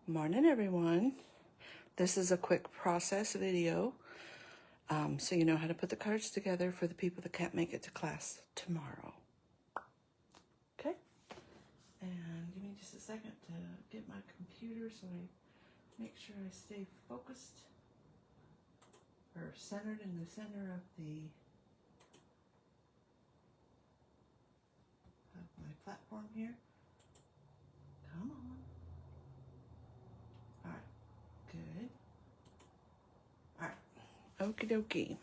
Morning, everyone. This is a quick process video, so you know how to put the cards together for the people that can't make it to class tomorrow. Okay? And give me just a second to get my computer so I make sure I stay focused or centered in the center of my platform here. Come on. All right. Good. All right. Okie dokie.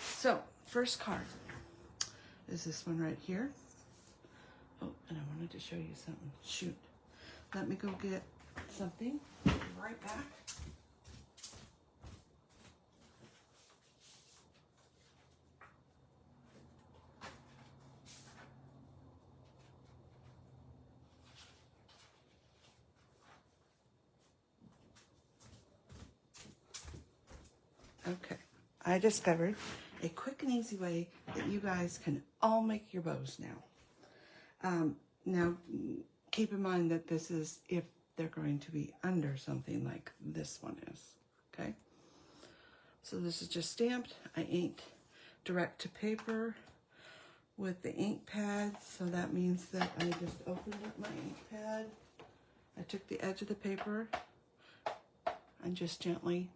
So, first card is this one right here. Oh, and I wanted to show you something. Shoot. Let me go get something. I'll be right back. Okay, I discovered a quick and easy way that you guys can all make your bows now. Now, keep in mind that this is if they're going to be under something like this one is, okay? So this is just stamped. I inked direct to paper with the ink pad, so that means that I just opened up my ink pad. I took the edge of the paper and just gently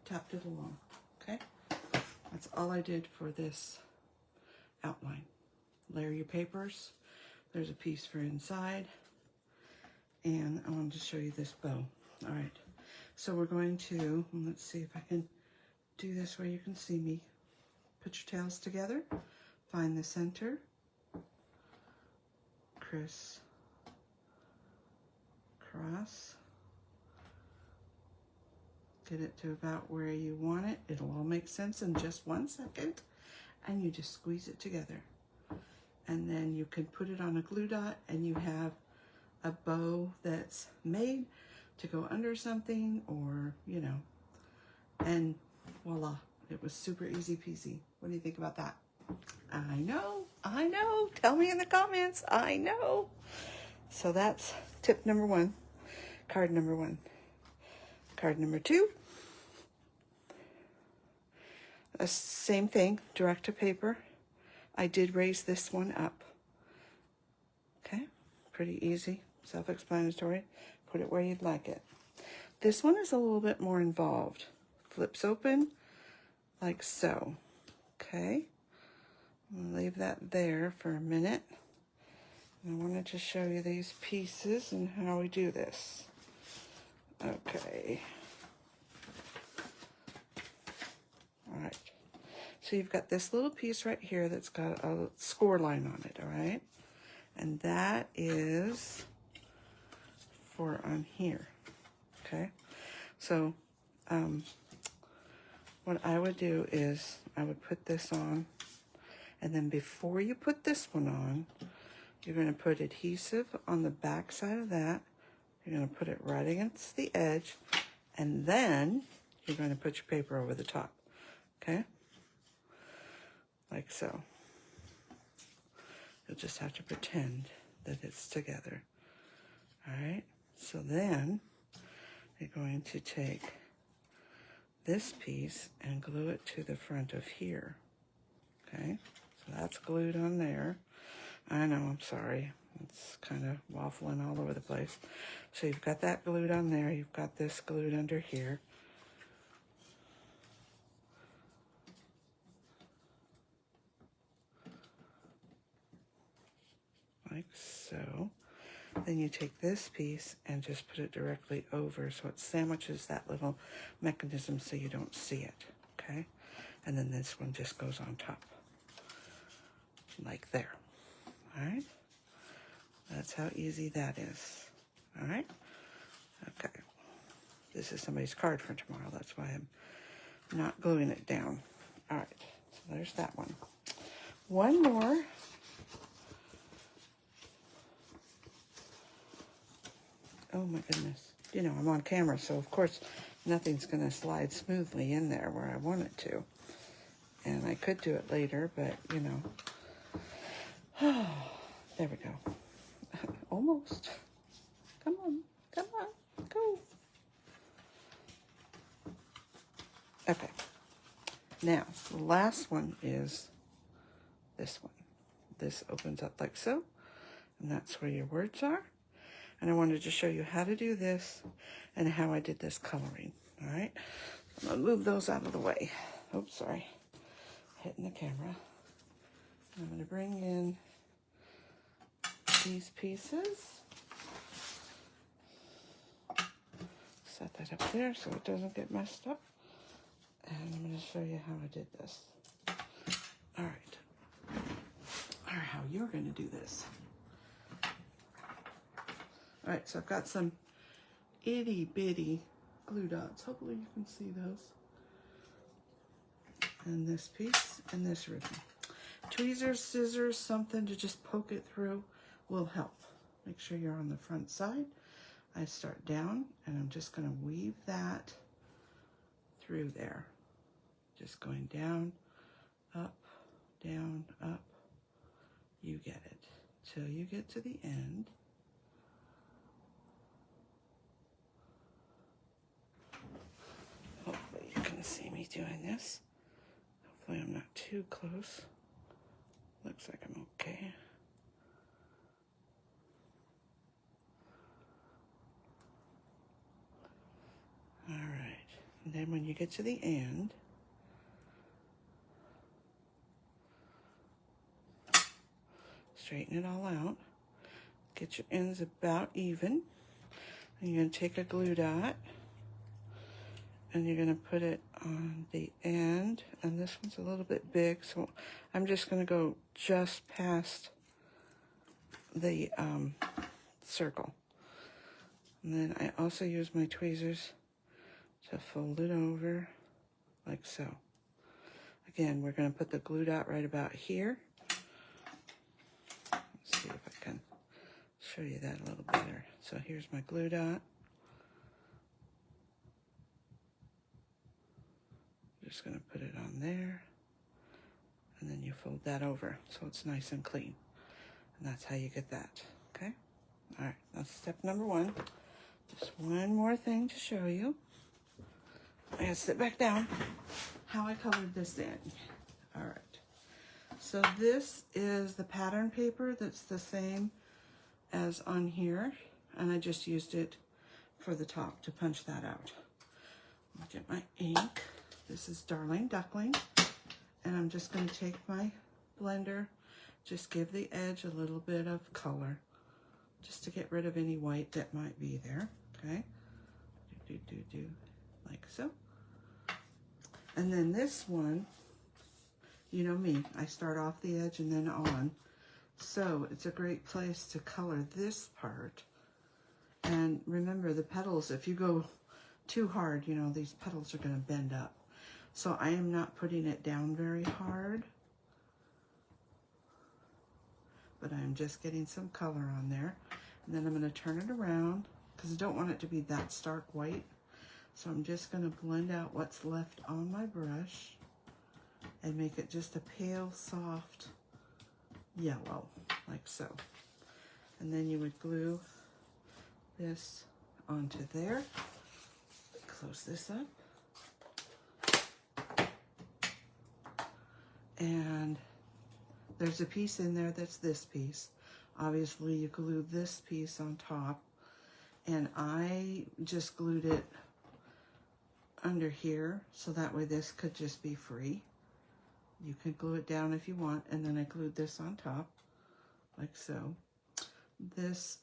tapped it along, okay? That's all I did for this outline. Layer your papers. There's a piece for inside. And I wanted to show you this bow. All right, so we're going to, let's see if I can do this where you can see me. Put your tails together, find the center, criss, cross, get it to about where you want it. It'll all make sense in just 1 second, and you just squeeze it together. And then you can put it on a glue dot, and you have a bow that's made to go under something, or, you know, and voila, it was super easy peasy. What do you think about that? I know, tell me in the comments, I know. So that's tip number one, card number one. Card number two, same thing, direct to paper. I did raise this one up. Okay, pretty easy, self-explanatory. Put it where you'd like it. This one is a little bit more involved. Flips open like so. Okay, I'm gonna leave that there for a minute. I wanted to show you these pieces and how we do this. Okay. All right. So you've got this little piece right here that's got a score line on it, all right? And that is for on here, okay? So what I would do is I would put this on, and then before you put this one on, you're going to put adhesive on the back side of that. You're going to put it right against the edge, and then you're going to put your paper over the top, okay? Like so. You'll just have to pretend that it's together. All right, so then you're going to take this piece and glue it to the front of here, okay? So that's glued on there. I know, I'm sorry. It's kind of waffling all over the place. So you've got that glued on there. You've got this glued under here. Like so. Then you take this piece and just put it directly over so it sandwiches that little mechanism so you don't see it, okay? And then this one just goes on top, like there, all right? That's how easy that is, all right? Okay, this is somebody's card for tomorrow. That's why I'm not gluing it down. All right, so there's that one. One more. Oh my goodness. You know, I'm on camera, so of course nothing's going to slide smoothly in there where I want it to. And I could do it later, but you know. There we go. Almost. Come on. Come on, go. Okay. Now, the last one is this one. This opens up like so, and that's where your words are. And I wanted to show you how to do this and how I did this coloring. All right, I'm gonna move those out of the way. Oops, sorry, hitting the camera. I'm gonna bring in these pieces. Set that up there so it doesn't get messed up. And I'm gonna show you how I did this. All right, or how you're gonna do this. All right, so I've got some itty bitty glue dots. Hopefully you can see those. And this piece and this ribbon. Tweezers, scissors, something to just poke it through will help. Make sure you're on the front side. I start down and I'm just gonna weave that through there. Just going down, up, down, up. You get it. Till you get to the end. Hopefully you can see me doing this. Hopefully I'm not too close. Looks like I'm okay. All right, and then when you get to the end, straighten it all out. Get your ends about even. And you're gonna take a glue dot and you're gonna put it on the end. And this one's a little bit big, so I'm just gonna go just past the circle. And then I also use my tweezers to fold it over like so. Again, we're gonna put the glue dot right about here. Let's see if I can show you that a little better. So here's my glue dot. Just gonna put it on there, and then you fold that over so it's nice and clean. And that's how you get that, okay? All right, that's step number one. Just one more thing to show you. I gotta sit back down. How I colored this in. All right, so this is the pattern paper that's the same as on here, and I just used it for the top to punch that out. I'll get my ink. This is Darling Duckling, and I'm just going to take my blender, just give the edge a little bit of color, just to get rid of any white that might be there, okay? Do, like so. And then this one, you know me, I start off the edge and then on. So it's a great place to color this part. And remember the petals, if you go too hard, you know, these petals are going to bend up. So I am not putting it down very hard, but I'm just getting some color on there. And then I'm going to turn it around because I don't want it to be that stark white. So I'm just going to blend out what's left on my brush and make it just a pale, soft yellow, like so. And then you would glue this onto there. Close this up. And there's a piece in there that's this piece. Obviously you glue this piece on top, and I just glued it under here so that way this could just be free. You can glue it down if you want, and then I glued this on top like so. This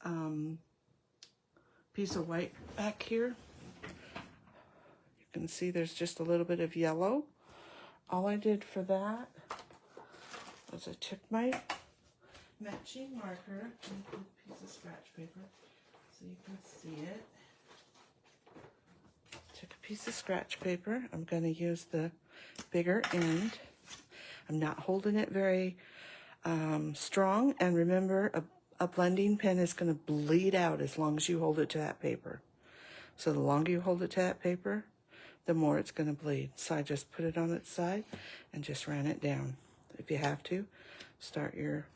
piece of white back here, you can see there's just a little bit of yellow. All I did for that was I took my matching marker and put a piece of scratch paper so you can see it. Took a piece of scratch paper. I'm going to use the bigger end. I'm not holding it very strong, and remember a blending pen is going to bleed out as long as you hold it to that paper. So the longer you hold it to that paper, the more it's going to bleed. So I just put it on its side and just ran it down. If you have to, start your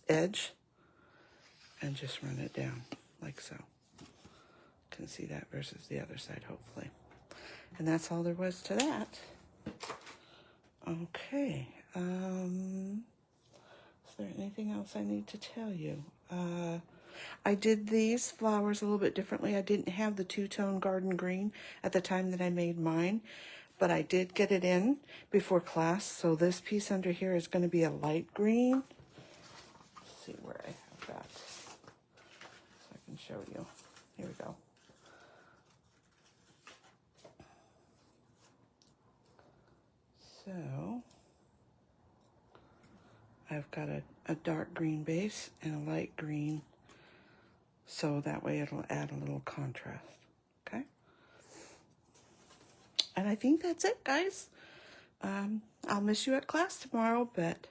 edge and just run it down like so. can see that versus the other side, hopefully. And that's all there was to that. Okay. Is there anything else I need to tell you? I did these flowers a little bit differently. I didn't have the two-tone garden green at the time that I made mine, but I did get it in before class. So this piece under here is going to be a light green. Let's see where I have that so I can show you. Here we go. So I've got a dark green base and a light green, so that way it'll add a little contrast, okay? And I think that's it, guys. I'll miss you at class tomorrow, but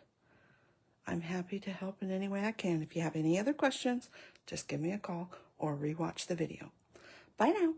I'm happy to help in any way I can. If you have any other questions, just give me a call or rewatch the video. Bye now.